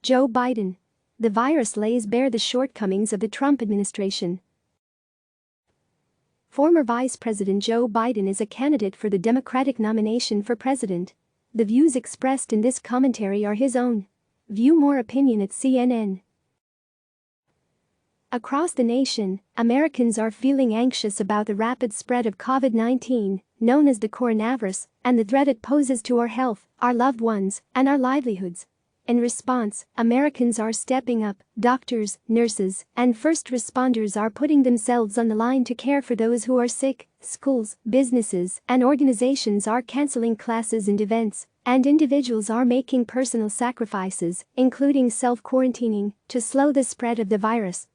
Joe Biden. The virus lays bare the shortcomings of the Trump administration. Former Vice President Joe Biden is a candidate for the Democratic nomination for president. The views expressed in this commentary are his own. View more opinion at CNN. Across the nation, Americans are feeling anxious about the rapid spread of COVID-19, known as the coronavirus, and the threat it poses to our health, our loved ones, and our livelihoods. In response, Americans are stepping up. Doctors, nurses, and first responders are putting themselves on the line to care for those who are sick. Schools, businesses, and organizations are canceling classes and events, and individuals are making personal sacrifices, including self-quarantining, to slow the spread of the virus.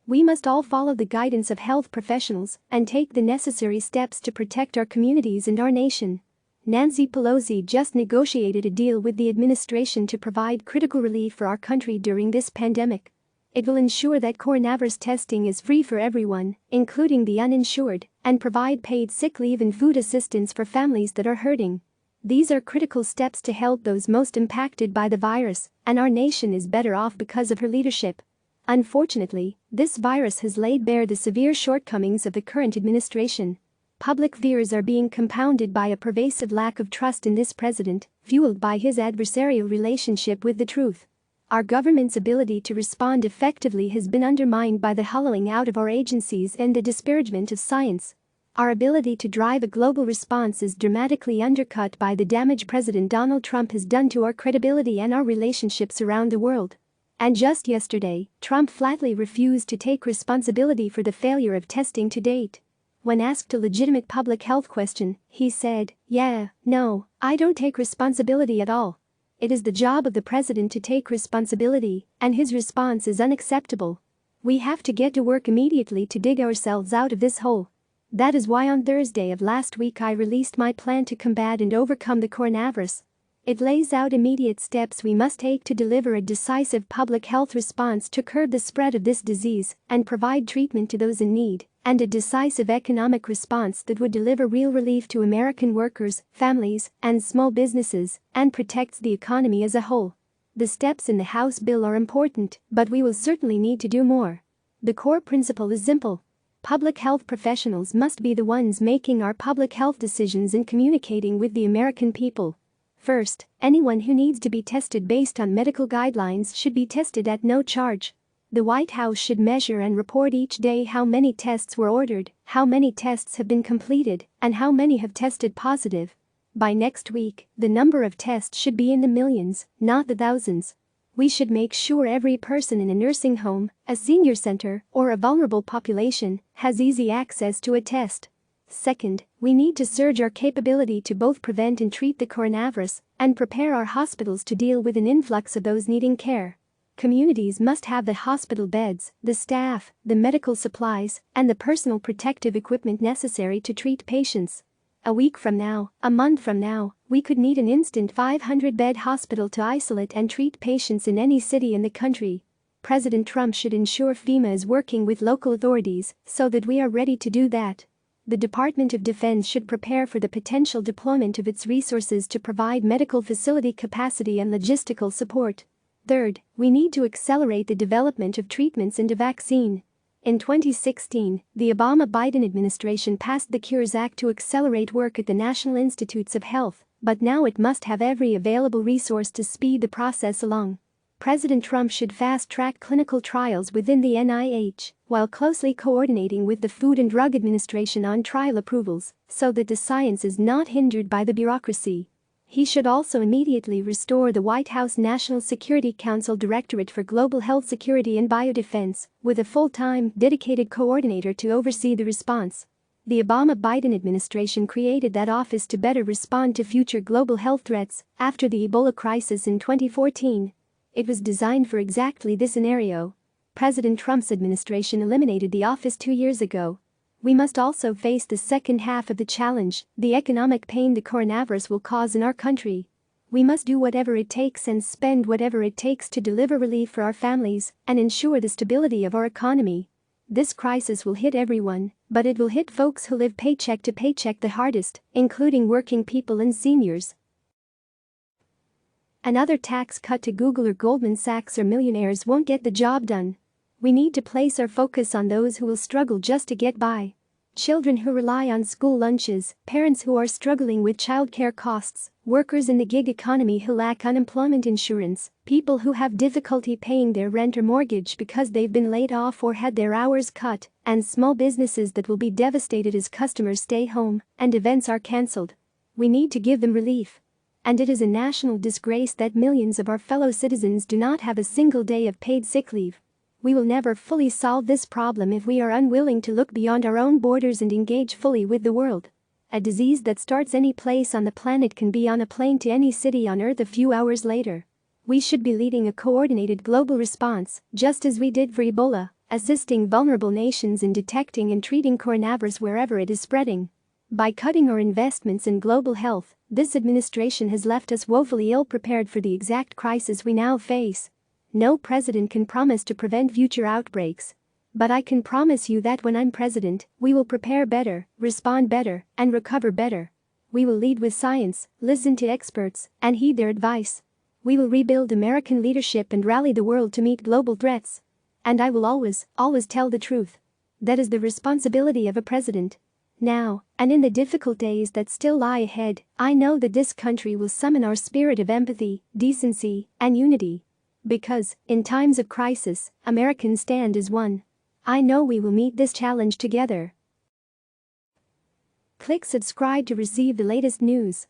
We must all follow the guidance of health professionals and take the necessary steps to protect our communities and our nation. Nancy Pelosi just negotiated a deal with the administration to provide critical relief for our country during this pandemic. It will ensure that coronavirus testing is free for everyone, including the uninsured, and provide paid sick leave and food assistance for families that are hurting. These are critical steps to help those most impacted by the virus, and our nation is better off because of her leadership. Unfortunately, this virus has laid bare the severe shortcomings of the current administration. Public fears are being compounded by a pervasive lack of trust in this president, fueled by his adversarial relationship with the truth. Our government's ability to respond effectively has been undermined by the hollowing out of our agencies and the disparagement of science. Our ability to drive a global response is dramatically undercut by the damage President Donald Trump has done to our credibility and our relationships around the world. And just yesterday, Trump flatly refused to take responsibility for the failure of testing to date. When asked a legitimate public health question, he said, "No, I don't take responsibility at all. It is the job of the president to take responsibility, and his response is unacceptable. We have to get to work immediately to dig ourselves out of this hole." That is why on Thursday of last week I released my plan to combat and overcome the coronavirus. It lays out immediate steps we must take to deliver a decisive public health response to curb the spread of this disease and provide treatment to those in need, and a decisive economic response that would deliver real relief to American workers, families, and small businesses, and protects the economy as a whole. The steps in the House bill are important, but we will certainly need to do more. The core principle is simple. Public health professionals must be the ones making our public health decisions and communicating with the American people. First, anyone who needs to be tested based on medical guidelines should be tested at no charge. The White House should measure and report each day how many tests were ordered, how many tests have been completed, and how many have tested positive. By next week, the number of tests should be in the millions, not the thousands. We should make sure every person in a nursing home, a senior center, or a vulnerable population has easy access to a test. Second, we need to surge our capability to both prevent and treat the coronavirus and prepare our hospitals to deal with an influx of those needing care. Communities must have the hospital beds, the staff, the medical supplies, and the personal protective equipment necessary to treat patients. A week from now, a month from now, we could need an instant 500-bed hospital to isolate and treat patients in any city in the country. President Trump should ensure FEMA is working with local authorities so that we are ready to do that. The Department of Defense should prepare for the potential deployment of its resources to provide medical facility capacity and logistical support. Third, we need to accelerate the development of treatments and a vaccine. In 2016, the Obama-Biden administration passed the Cures Act to accelerate work at the National Institutes of Health, but now it must have every available resource to speed the process along. President Trump should fast-track clinical trials within the NIH, while closely coordinating with the Food and Drug Administration on trial approvals, so that the science is not hindered by the bureaucracy. He should also immediately restore the White House National Security Council Directorate for Global Health Security and Biodefense, with a full-time, dedicated coordinator to oversee the response. The Obama-Biden administration created that office to better respond to future global health threats after the Ebola crisis in 2014. It was designed for exactly this scenario. President Trump's administration eliminated the office 2 years ago. We must also face the second half of the challenge, the economic pain the coronavirus will cause in our country. We must do whatever it takes and spend whatever it takes to deliver relief for our families and ensure the stability of our economy. This crisis will hit everyone, but it will hit folks who live paycheck to paycheck the hardest, including working people and seniors. Another tax cut to Google or Goldman Sachs or millionaires won't get the job done. We need to place our focus on those who will struggle just to get by. Children who rely on school lunches, parents who are struggling with childcare costs, workers in the gig economy who lack unemployment insurance, people who have difficulty paying their rent or mortgage because they've been laid off or had their hours cut, and small businesses that will be devastated as customers stay home and events are cancelled. We need to give them relief. And it is a national disgrace that millions of our fellow citizens do not have a single day of paid sick leave. We will never fully solve this problem if we are unwilling to look beyond our own borders and engage fully with the world. A disease that starts any place on the planet can be on a plane to any city on Earth a few hours later. We should be leading a coordinated global response, just as we did for Ebola, assisting vulnerable nations in detecting and treating coronavirus wherever it is spreading. By cutting our investments in global health, this administration has left us woefully ill-prepared for the exact crisis we now face. No president can promise to prevent future outbreaks. But I can promise you that when I'm president, we will prepare better, respond better, and recover better. We will lead with science, listen to experts, and heed their advice. We will rebuild American leadership and rally the world to meet global threats. And I will always tell the truth. That is the responsibility of a president. Now, and in the difficult days that still lie ahead, I know that this country will summon our spirit of empathy, decency, and unity. Because, in times of crisis, Americans stand as one. I know we will meet this challenge together. Click subscribe to receive the latest news.